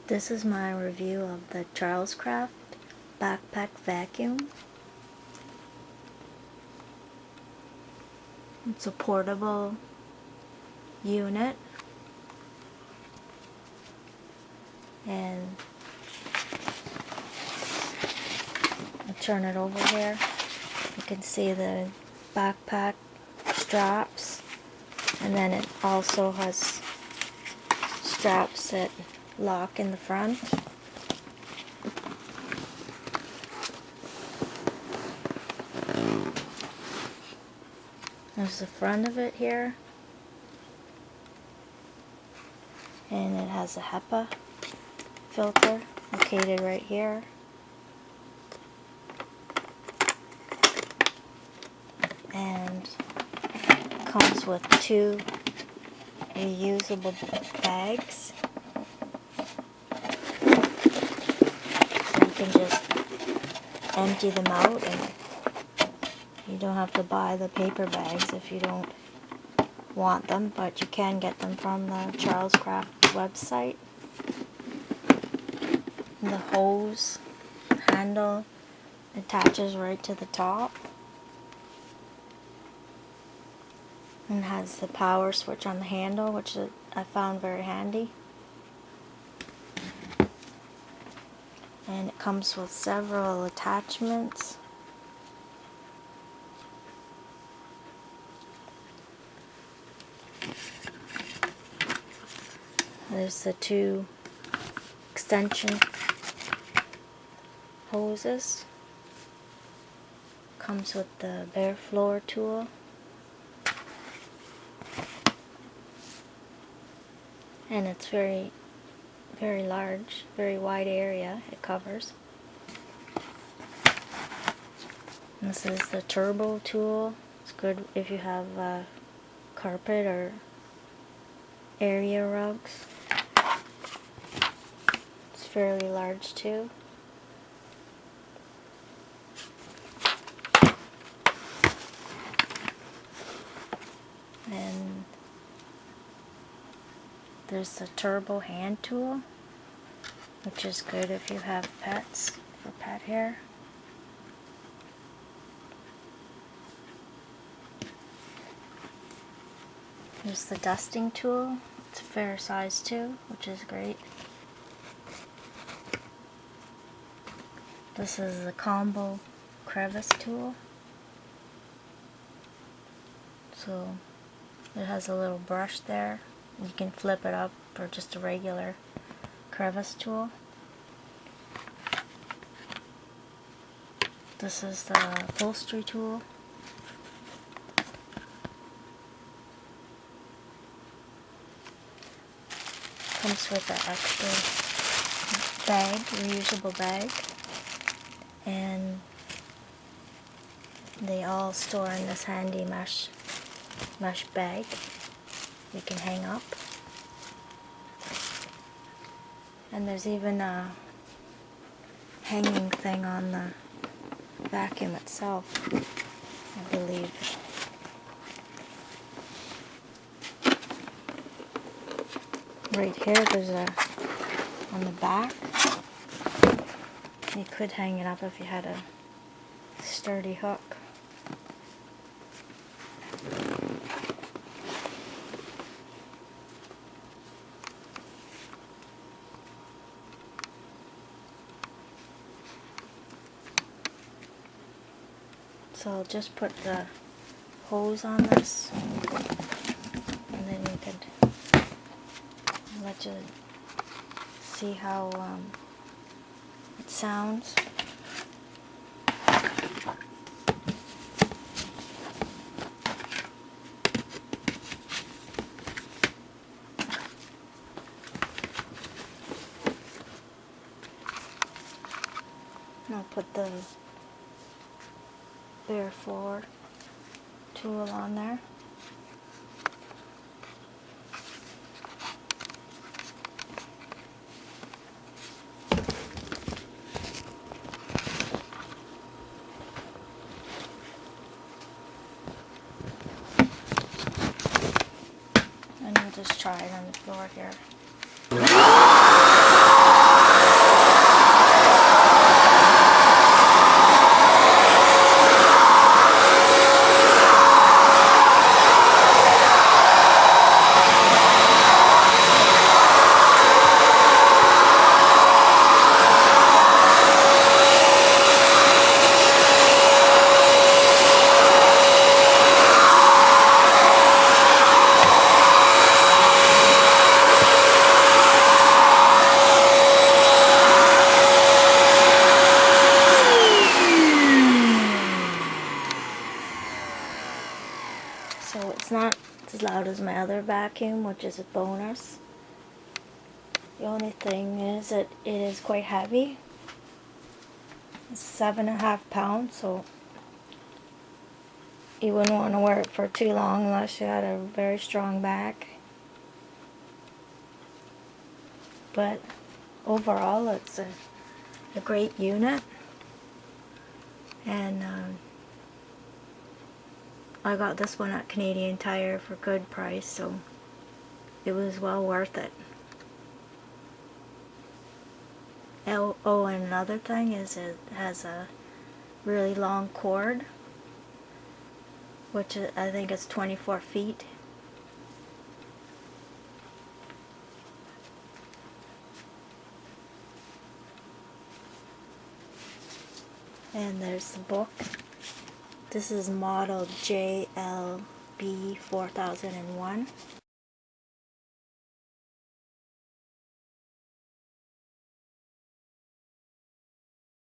This is my review of the Charlescraft backpack vacuum. It's a portable unit, and I'll turn it over here. You can see the backpack straps, and then it also has straps that lock in the front. There's the front of it here, and it has a HEPA filter located right here. And comes with 2 reusable bags. So you can just empty them out, and you don't have to buy the paper bags if you don't want them, but you can get them from the Charlescraft website. The hose handle attaches right to the top and has the power switch on the handle, which I found very handy. And it comes with several attachments. There's the 2 extension hoses. Comes with the bare floor tool. And it's very large, very wide area it covers. And this is the turbo tool. It's good if you have carpet or area rugs. It's fairly large too. And there's the turbo hand tool, which is good if you have pets for pet hair. There's the dusting tool. It's a fair size too, which is great. This is the combo crevice tool. So it has a little brush there. You can flip it up for just a regular crevice tool. This is the upholstery tool. Comes with an extra bag, reusable bag, and they all store in this handy mesh bag you can hang up. And there's even a hanging thing on the vacuum itself, I believe. Right here there's on the back, you could hang it up if you had a sturdy hook. So I'll just put the hose on this, and then you could let you see how it sounds. And I'll put the bare floor tool on there. And we'll just try it on the floor here. vacuum, which is a bonus. The only thing is that it is quite heavy. It's 7.5 pounds, so you wouldn't want to wear it for too long unless you had a very strong back. But overall, it's a great unit, and I got this one at Canadian Tire for good price, so it was well worth it. Oh, and another thing is it has a really long cord, which I think is 24 feet. And there's the book. This is model JLB 4001.